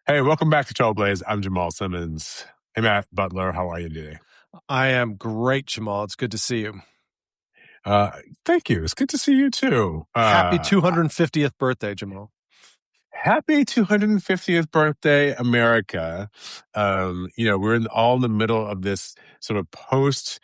Hey, welcome back to Trailblaze. I'm Jamal Simmons. Hey, Matt Butler, how are you today? I am great, Jamal. It's good to see you. Uh, Thank you. It's good to see you too. Happy 250th birthday, Jamal. Happy 250th birthday, America. We're all in the middle of this sort of post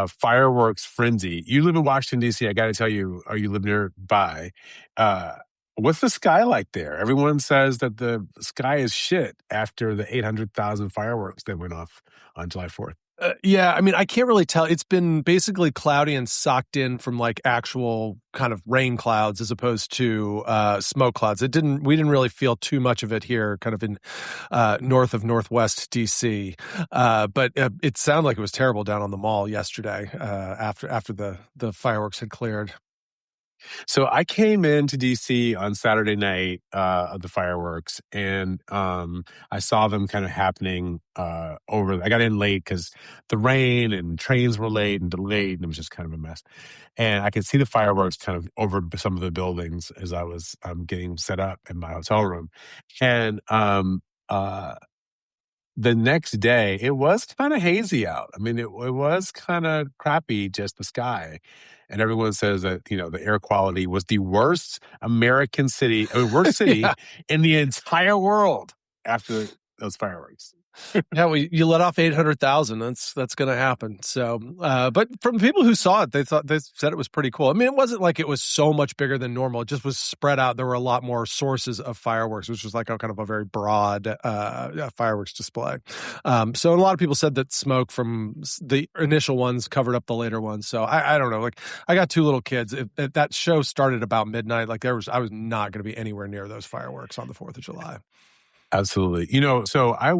fireworks frenzy. You live in Washington, D.C. I got to tell you, or you live nearby. Uh, what's the sky like there? Everyone says that the sky is shit after the 800,000 fireworks that went off on July 4th. Yeah, I mean, I can't really tell. It's been basically cloudy and socked in from like actual kind of rain clouds as opposed to smoke clouds. We didn't really feel too much of it here, kind of in north of Northwest DC. But it sounded like it was terrible down on the mall yesterday after the fireworks had cleared. So I came into DC on Saturday night of the fireworks, and I saw them kind of happening over. I got in late because the rain and trains were late and delayed, and it was just kind of a mess. And I could see the fireworks kind of over some of the buildings as I was getting set up in my hotel room, and the next day, it was kind of hazy out. I mean, it was kind of crappy, just the sky. And everyone says that, the air quality was the worst worst city Yeah. in the entire world after those fireworks. Yeah, you let off 800,000. That's going to happen. So, but from people who saw it, they said it was pretty cool. I mean, it wasn't like it was so much bigger than normal. It just was spread out. There were a lot more sources of fireworks, which was like a kind of a very broad fireworks display. So a lot of people said that smoke from the initial ones covered up the later ones. So I don't know. Like I got two little kids. If that show started about midnight, I was not going to be anywhere near those fireworks on the 4th of July. Absolutely. So I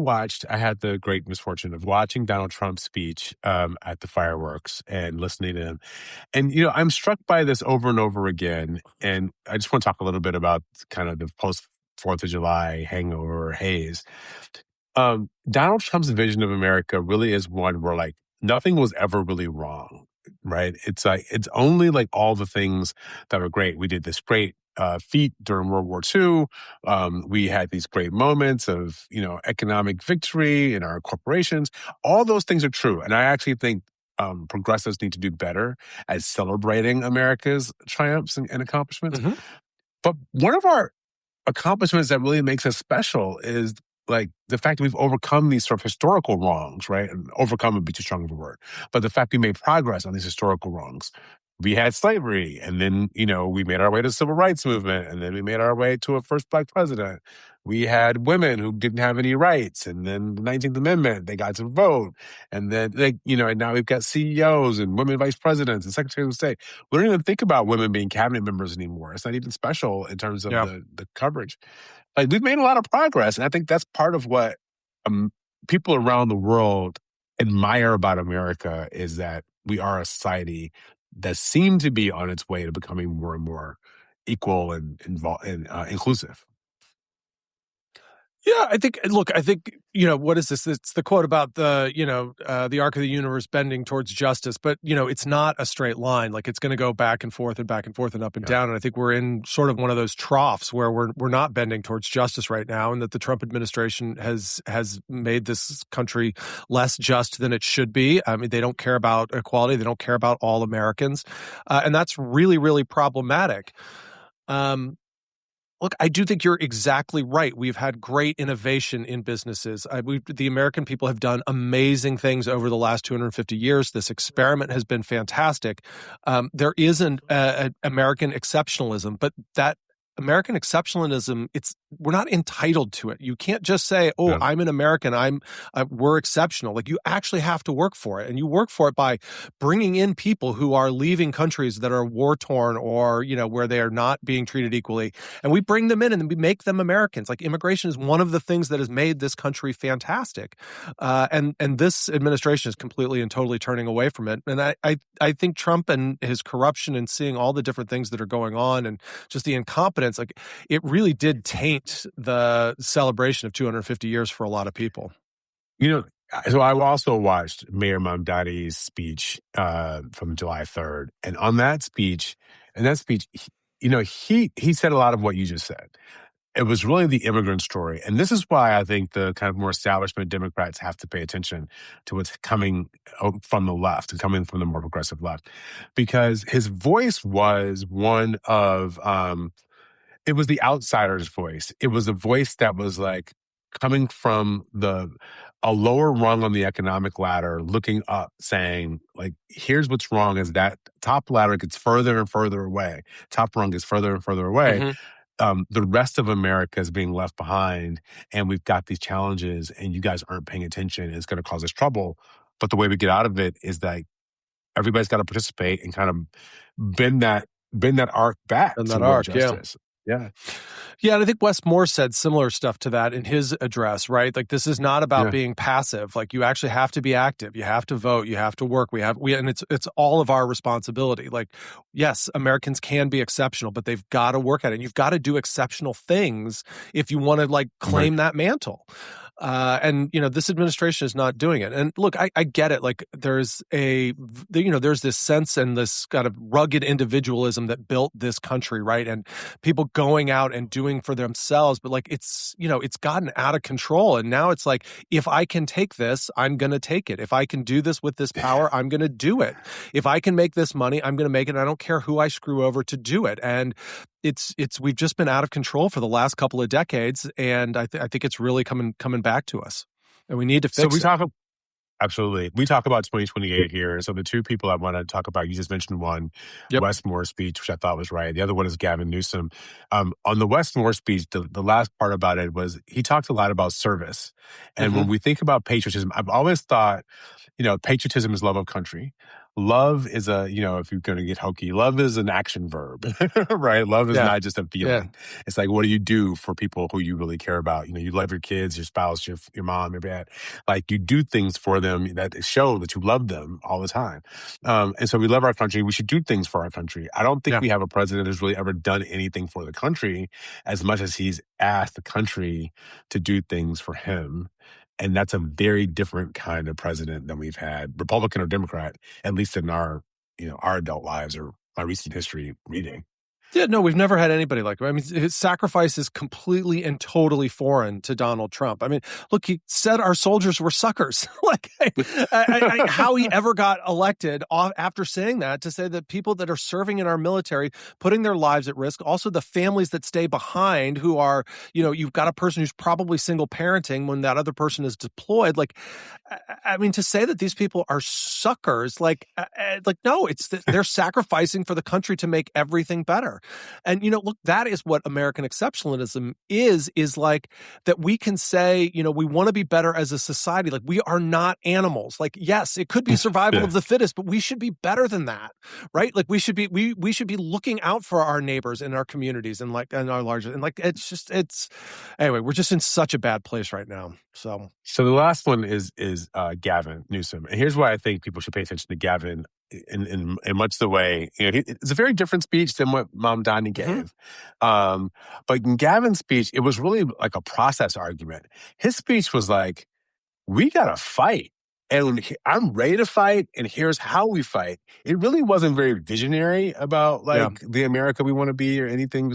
had the great misfortune of watching Donald Trump's speech at the fireworks and listening to him. And, I'm struck by this over and over again. And I just want to talk a little bit about kind of the post 4th of July hangover or haze. Donald Trump's vision of America really is one where nothing was ever really wrong, right? It's only all the things that were great. We did this great feat during World War II. We had these great moments of, economic victory in our corporations. All those things are true. And I actually think progressives need to do better at celebrating America's triumphs and accomplishments. Mm-hmm. But one of our accomplishments that really makes us special is the fact that we've overcome these sort of historical wrongs, right? And overcome would be too strong of a word, but the fact we made progress on these historical wrongs. We had slavery, and then, we made our way to the civil rights movement, and then we made our way to a first black president. We had women who didn't have any rights, and then the 19th Amendment, they got to vote. And then, and now we've got CEOs and women vice presidents and secretaries of state. We don't even think about women being cabinet members anymore. It's not even special in terms of the coverage. We've made a lot of progress, and I think that's part of what people around the world admire about America is that we are a society that seemed to be on its way to becoming more and more equal and inclusive. Yeah, I think, what is this? It's the quote about the arc of the universe bending towards justice, but, it's not a straight line. It's going to go back and forth and back and forth and up and down. And I think we're in sort of one of those troughs where we're not bending towards justice right now. And that the Trump administration has made this country less just than it should be. I mean, they don't care about equality. They don't care about all Americans. And that's really, really problematic. Look, I do think you're exactly right. We've had great innovation in businesses. The American people have done amazing things over the last 250 years. This experiment has been fantastic. There is an American exceptionalism, but that American exceptionalism, we're not entitled to it. You can't just say, "Oh, yeah. I'm an American. We're exceptional." You actually have to work for it, and you work for it by bringing in people who are leaving countries that are war torn or where they are not being treated equally, and we bring them in and we make them Americans. Immigration is one of the things that has made this country fantastic, and this administration is completely and totally turning away from it. And I think Trump and his corruption and seeing all the different things that are going on and just the incompetence. It really did taint the celebration of 250 years for a lot of people. So I also watched Mayor Mamdani's speech from July 3rd. And on that speech, he said a lot of what you just said. it was really the immigrant story. And this is why I think the kind of more establishment Democrats have to pay attention to what's coming from the left and coming from the more progressive left. Because his voice was one of, it was the outsider's voice. It was a voice that was like coming from a lower rung on the economic ladder, looking up, saying, like, here's what's wrong is that top ladder gets further and further away. Top rung gets further and further away. The rest of America is being left behind, and we've got these challenges, and you guys aren't paying attention, and it's going to cause us trouble. But the way we get out of it is that everybody's got to participate and kind of bend that arc back toward justice. Yeah. Yeah, and I think Westmore said similar stuff to that in his address, right? Like, this is not about being passive. Like, you actually have to be active. You have to vote. You have to work. And it's all of our responsibility. Like, yes, Americans can be exceptional, but they've got to work at it. And you've got to do exceptional things if you want to, like, claim that mantle. And, this administration is not doing it. And look, I get it. Like, there's this sense and this kind of rugged individualism that built this country, right? And people going out and doing for themselves, but like, it's gotten out of control. And now it's like, if I can take this, I'm going to take it. If I can do this with this power, I'm going to do it. If I can make this money, I'm going to make it. I don't care who I screw over to do it. And we've just been out of control for the last couple of decades, and I think it's really coming back to us, and we need to fix it. Absolutely. We talk about 2028 here. So the two people I want to talk about, you just mentioned one, Westmore speech, which I thought was right. The other one is Gavin Newsom. On the Westmore speech, the last part about it was he talked a lot about service. And when we think about patriotism, I've always thought, patriotism is love of country. Love is if you're going to get hokey, love is an action verb, right? Love is not just a feeling. Yeah. It's like, what do you do for people who you really care about? You love your kids, your spouse, your mom, your dad. Like, you do things for them that show that you love them all the time. And so we love our country. We should do things for our country. I don't think we have a president who's really ever done anything for the country as much as he's asked the country to do things for him. And that's a very different kind of president than we've had, Republican or Democrat, at least in our adult lives or my recent history reading. Yeah, no, we've never had anybody like him. I mean, his sacrifice is completely and totally foreign to Donald Trump. I mean, look, he said our soldiers were suckers. Like, how he ever got elected after saying that, to say that people that are serving in our military, putting their lives at risk, also the families that stay behind who are, you've got a person who's probably single parenting when that other person is deployed. Like, I mean, to say that these people are suckers, no, they're sacrificing for the country to make everything better. And, look, that is what American exceptionalism is like, that we can say, we want to be better as a society. Like, we are not animals. Like, yes, it could be survival of the fittest, but we should be better than that, right? Like, we should be looking out for our neighbors and our communities and our larger, and like, anyway, we're just in such a bad place right now. So the last one is Gavin Newsom. And here's why I think people should pay attention to Gavin in much the way, it's a very different speech than what Mamdani gave. But in Gavin's speech, it was really like a process argument. His speech was like, we got to fight. And I'm ready to fight, and here's how we fight. It really wasn't very visionary about the America we want to be or anything.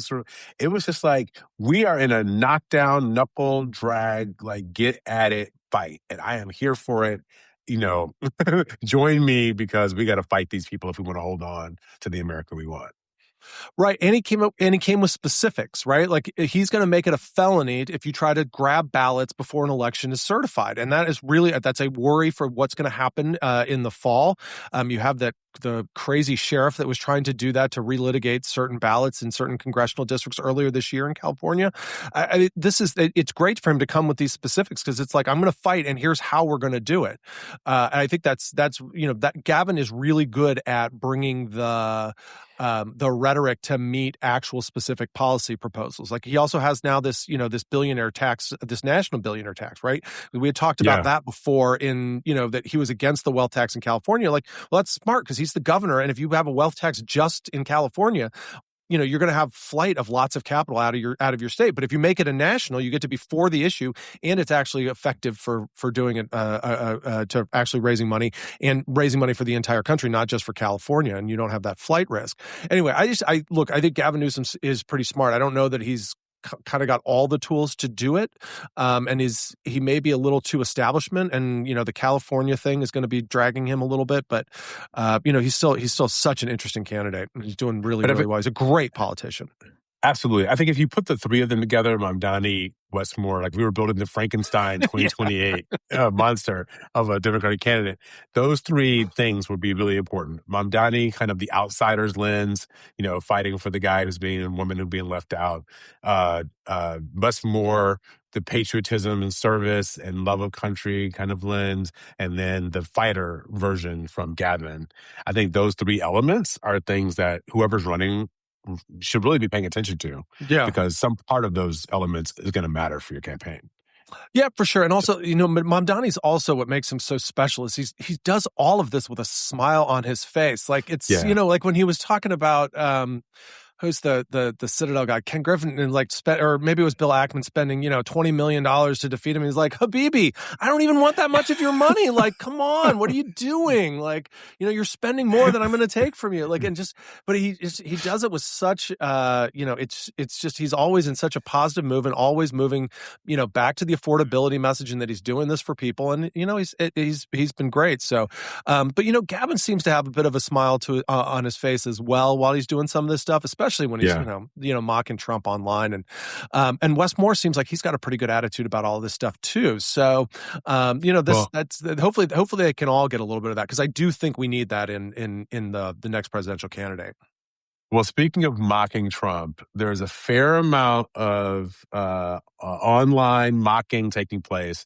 It was just like, we are in a knockdown, knuckle drag, like, get at it fight. And I am here for it. Join me, because we got to fight these people if we want to hold on to the America we want. Right. And he came with specifics, right? Like, he's going to make it a felony if you try to grab ballots before an election is certified. And that's a worry for what's going to happen in the fall. You have the crazy sheriff that was trying to do that, to relitigate certain ballots in certain congressional districts earlier this year in California. It's great for him to come with these specifics, because it's like, I'm going to fight, and here's how we're going to do it. And I think that Gavin is really good at bringing the rhetoric to meet actual specific policy proposals. Like, he also has now this billionaire tax, this national billionaire tax, right? We had talked about that before that he was against the wealth tax in California. Like, well, that's smart, because he's the governor. And if you have a wealth tax just in California, you're going to have flight of lots of capital out of your state. But if you make it a national, you get to be for the issue, and it's actually effective for doing it, to actually raising money for the entire country, not just for California, and you don't have that flight risk. Anyway, I think Gavin Newsom is pretty smart. I don't know that he's kind of got all the tools to do it. And he may be a little too establishment, and the California thing is going to be dragging him a little bit. But he's still such an interesting candidate. He's doing really, really well. He's a great politician. Absolutely. I think if you put the three of them together, Mamdani, Westmore, like we were building the Frankenstein 2028 monster of a Democratic candidate, those three things would be really important. Mamdani, kind of the outsider's lens, fighting for the guy who's being a woman who's being left out. Westmore, the patriotism and service and love of country kind of lens, and then the fighter version from Gavin. I think those three elements are things that whoever's running should really be paying attention to, because some part of those elements is going to matter for your campaign. Yeah, for sure. And also, Mamdani's also what makes him so special is he does all of this with a smile on his face. Like it's, like when he was talking about, who's the Citadel guy, Ken Griffin, and or maybe it was Bill Ackman spending, $20 million to defeat him. He's like, Habibi, I don't even want that much of your money. Like, come on, what are you doing? Like, you're spending more than I'm going to take from you. Like, but he does it with such, it's just, he's always in such a positive move and always moving, back to the affordability message and that he's doing this for people. And, he's been great. So, but, Gavin seems to have a bit of a smile on his face as well while he's doing some of this stuff, especially when he's mocking Trump online, and Westmore seems like he's got a pretty good attitude about all of this stuff too. So that's hopefully they can all get a little bit of that, because I do think we need that in the next presidential candidate. Well, speaking of mocking Trump, there's a fair amount of online mocking taking place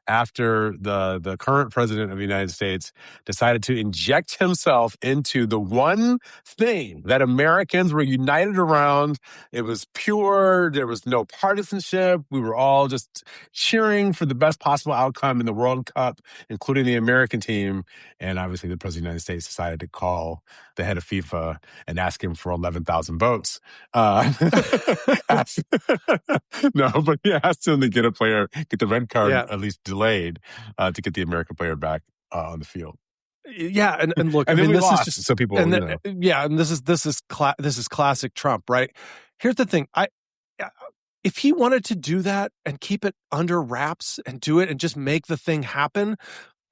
after the current president of the United States decided to inject himself into the one thing that Americans were united around. It was pure. There was no partisanship. We were all just cheering for the best possible outcome in the World Cup, including the American team. And obviously the president of the United States decided to call the head of FIFA and ask him for 11,000 votes. No, but he asked him to get the red card at least delayed to get the American player back on the field. Yeah, and look, and I mean, this is just so people, and this is classic Trump, right? Here's the thing, if he wanted to do that and keep it under wraps and do it and just make the thing happen,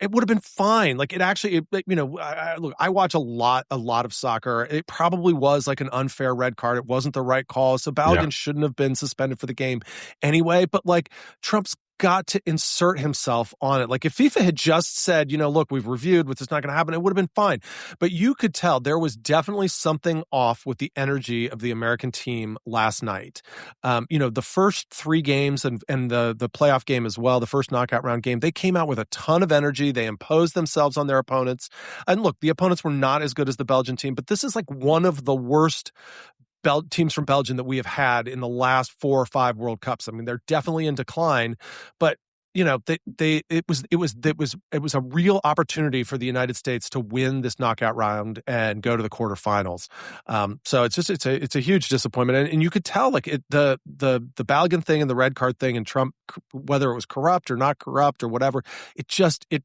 it would have been fine. Like look, I watch a lot of soccer. It probably was like an unfair red card. It wasn't the right call. So Balogun shouldn't have been suspended for the game anyway. But like Trump's got to insert himself on it. Like if FIFA had just said, look, we've reviewed, what's not going to happen, it would have been fine. But you could tell there was definitely something off with the energy of the American team last night. The first three games and the playoff game as well, the first knockout round game, they came out with a ton of energy. They imposed themselves on their opponents. And look, the opponents were not as good as the Belgian team, but this is like one of the worst teams from Belgium that we have had in the last 4 or 5 World Cups. I mean, they're definitely in decline, but it was a real opportunity for the United States to win this knockout round and go to the quarterfinals. So it's a huge disappointment, and you could tell like the Balogun thing and the red card thing and Trump, whether it was corrupt or not corrupt or whatever, it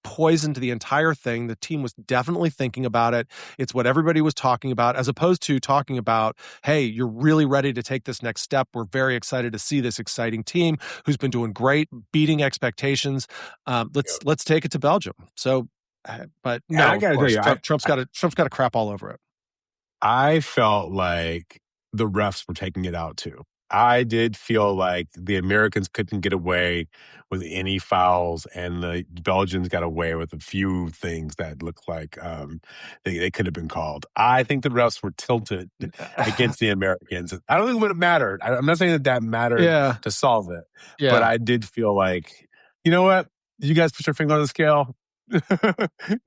poisoned the entire thing. The team was definitely thinking about it. It's what everybody was talking about, as opposed to talking about, hey, you're really ready to take this next step. We're very excited to see this exciting team who's been doing great, beating expectations. Let's take it to Belgium. So, but no, I gotta tell you, Trump's got to crap all over it. I felt like the refs were taking it out too. I did feel like the Americans couldn't get away with any fouls, and the Belgians got away with a few things that looked like they could have been called. I think the refs were tilted against the Americans. I don't think it would have mattered. I'm not saying that mattered to solve it, but I did feel like, you know what? You guys put your finger on the scale.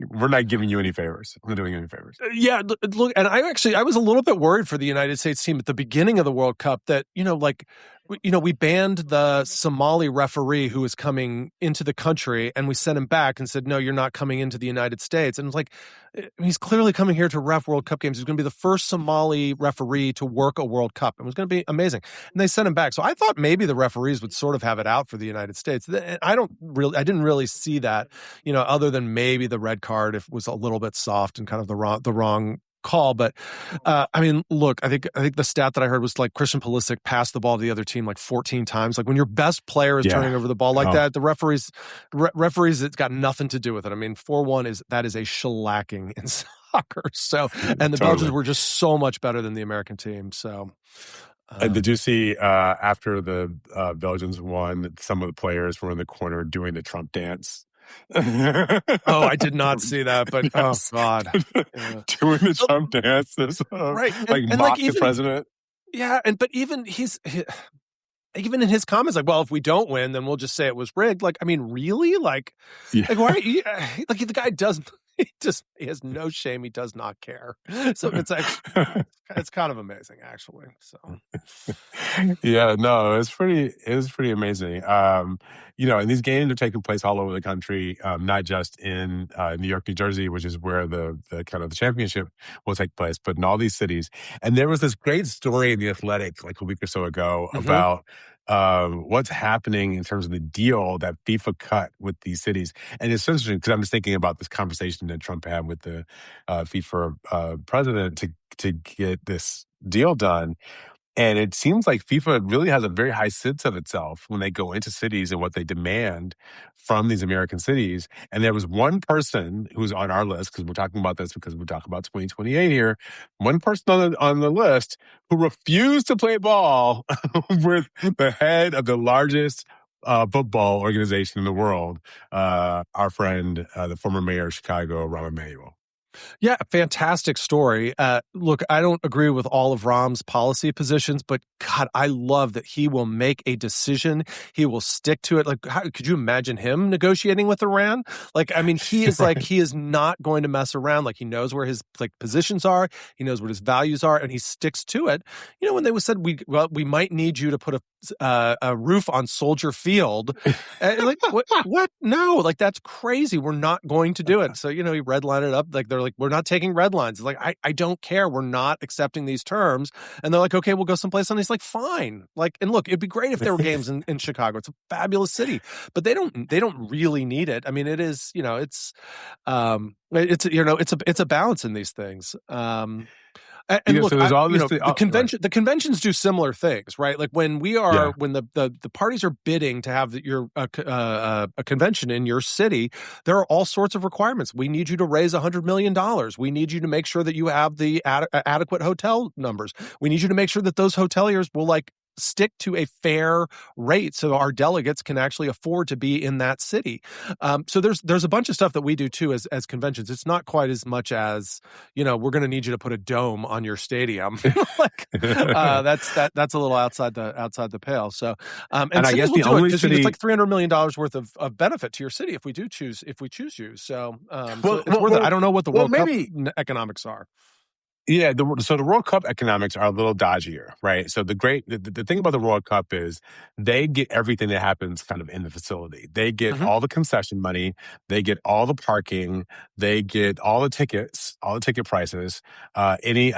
We're not giving you any favors. I'm not doing you any favors. Yeah, look, and I was a little bit worried for the United States team at the beginning of the World Cup that, we banned the Somali referee who was coming into the country, and we sent him back and said, no, you're not coming into the United States. And it's like, he's clearly coming here to ref World Cup games. He's going to be the first Somali referee to work a World Cup. It was going to be amazing. And they sent him back. So I thought maybe the referees would sort of have it out for the United States. I didn't really see that, other than maybe the red card if it was a little bit soft and kind of the wrong recall, but I mean, look, I think the stat that I heard was like Christian Pulisic passed the ball to the other team like 14 times. Like when your best player is turning over the ball like that, the referees, it's got nothing to do with it. I mean, 4-1 is a shellacking in soccer. So, and the Belgians were just so much better than the American team. So. Did you see after the Belgians won, some of the players were in the corner doing the Trump dance? Oh, I did not see that, but yes. Oh God, doing the Trump dance, right? And mock the president. Yeah, but even even in his comments, like, well, if we don't win, then we'll just say it was rigged. Like, I mean, really? Like why? Like the guy doesn't. He has no shame. He does not care. So it's kind of amazing, actually. So yeah, no, it was pretty amazing. And these games are taking place all over the country, not just in New York, New Jersey, which is where the kind of the championship will take place, but in all these cities. And there was this great story in The Athletic like a week or so ago about what's happening in terms of the deal that FIFA cut with these cities. And it's interesting because I'm just thinking about this conversation that Trump had with the FIFA president to get this deal done. And it seems like FIFA really has a very high sense of itself when they go into cities and what they demand from these American cities. And there was one person who's on our list, because we're talking about this because we're talking about 2028 here, one person on the list who refused to play ball with the head of the largest football organization in the world, our friend, the former mayor of Chicago, Rahm Emanuel. Yeah, fantastic story. Look, I don't agree with all of Rahm's policy positions, but God, I love that he will make a decision. He will stick to it. Like, could you imagine him negotiating with Iran? Like, I mean, he is right. He is not going to mess around. Like, he knows where his positions are. He knows what his values are, and he sticks to it. You know, when they said we might need you to put a roof on Soldier Field, like what? No, like that's crazy. We're not going to do it. So he redlined it up. Like they're like, we're not taking red lines. It's like, I don't care. We're not accepting these terms. And they're like, okay, we'll go someplace. And he's like, fine. Like, and look, it'd be great if there were games in Chicago. It's a fabulous city, but they don't really need it. I mean, it is, it's a balance in these things. And look, the conventions do similar things, right? Like when when the parties are bidding to have a convention in your city, there are all sorts of requirements. We need you to raise $100 million. We need you to make sure that you have the adequate hotel numbers. We need you to make sure that those hoteliers will stick to a fair rate so our delegates can actually afford to be in that city. So there's a bunch of stuff that we do too as conventions. It's not quite as much as, we're going to need you to put a dome on your stadium. That's a little outside the pale. So and I guess the only city, it's like $300 million worth of benefit to your city if we choose you. So so it's worth it. I don't know what the World Cup economics are. Yeah, so the World Cup economics are a little dodgier, right? So the thing about the World Cup is they get everything that happens kind of in the facility. They get all the concession money, they get all the parking, they get all the tickets, all the ticket prices, I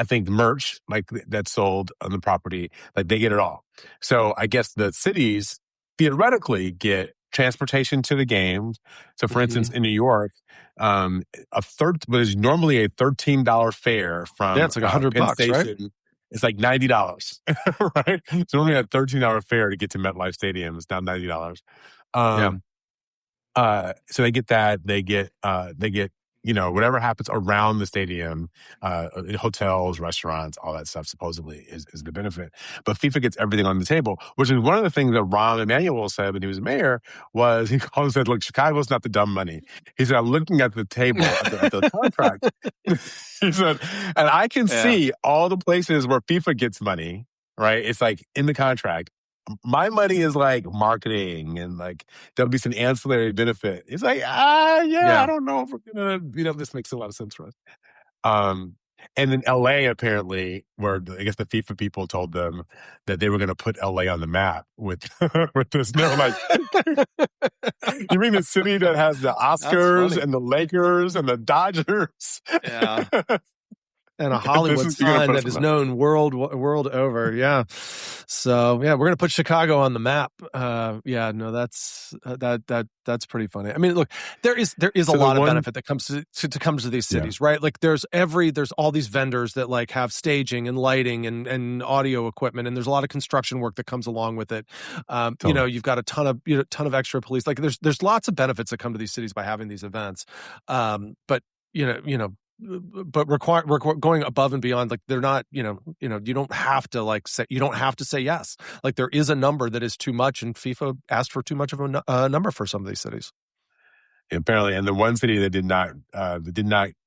think merch that's sold on the property, they get it all. So I guess the cities theoretically get transportation to the games. So for instance, in New York, what is normally a $13 fare from it's like $100, Station, right? It's like $90, right? So only a $13 fare to get to MetLife Stadium. It's now $90. So they get that. They get whatever happens around the stadium, hotels, restaurants, all that stuff supposedly is the benefit. But FIFA gets everything on the table, which is one of the things that Rahm Emanuel said when he was mayor was he said, look, Chicago's not the dumb money. He said, I'm looking at the table, at the contract. He said, and I can see all the places where FIFA gets money, right? It's like in the contract. My money is like marketing and there'll be some ancillary benefit. It's like, I don't know if we're gonna, this makes a lot of sense for us. And in LA, apparently, where I guess the FIFA people told them that they were going to put LA on the map with this. They're like, you mean the city that has the Oscars and the Lakers and the Dodgers? Yeah. and a This Hollywood is, you're gonna sign put us that on is that. known world over. Yeah. So yeah, we're gonna put Chicago on the map. Yeah, no, that's pretty funny. I mean, look, there is a So the lot of one, benefit that comes comes to these yeah, cities, right? Like there's all these vendors that like have staging and lighting and audio equipment, and there's a lot of construction work that comes along with it. totally. You've got a ton of extra police. Like there's lots of benefits that come to these cities by having these events. But but going above and beyond, like they're not, you don't have to say yes. Like there is a number that is too much, and FIFA asked for too much of a number for some of these cities. Apparently, and the one city that did not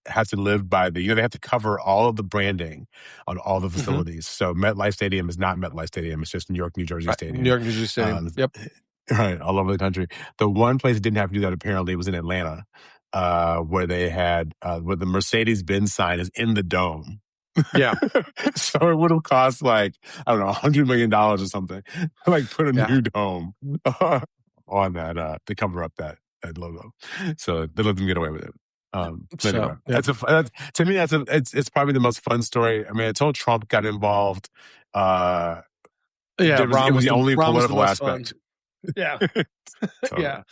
have to live by the, they have to cover all of the branding on all the facilities. So MetLife Stadium is not MetLife Stadium; it's just New York, New Jersey New Stadium. York, New Jersey Stadium. Yep. Right, all over the country. The one place that didn't have to do that apparently was in Atlanta, where they had where the Mercedes-Benz sign is in the dome. Yeah. So it would have cost like, I don't know, $100 million or something to like put a new dome on that to cover up that logo. So they let them get away with it. Anyway, to me, it's probably the most fun story. I mean, until Trump got involved, Yeah, it was the only political aspect. aspect. Yeah. Totally. Yeah.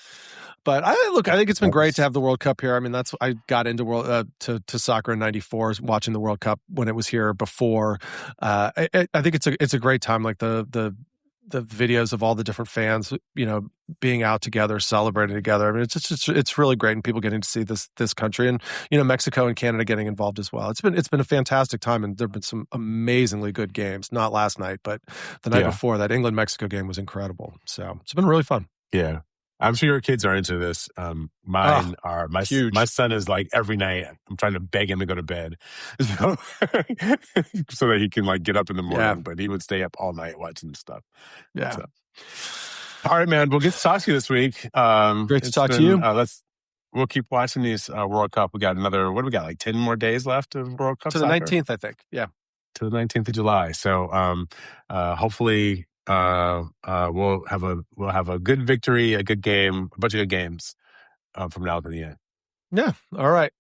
But I think it's been great to have the World Cup here. I mean, I got into to soccer in '94, watching the World Cup when it was here before. I think it's a great time. Like the videos of all the different fans, being out together, celebrating together. I mean, it's really great, and people getting to see this country, and Mexico and Canada getting involved as well. It's been a fantastic time, and there've been some amazingly good games. Not last night, but the night before. That England-Mexico game was incredible. So it's been really fun. Yeah. I'm sure your kids are into this. Mine are. My son is like every night I'm trying to beg him to go to bed, so that he can like get up in the morning. But he would stay up all night watching stuff. Yeah. So. All right, man. We'll get to talk to you this week. Great to talk to you. We'll keep watching these World Cup. We got another. What do we got? Like 10 more days left of World Cup. To the 19th, I think. Yeah. To the 19th of July. So hopefully. We'll have a good victory, a good game, a bunch of good games from now to the end. Yeah. All right.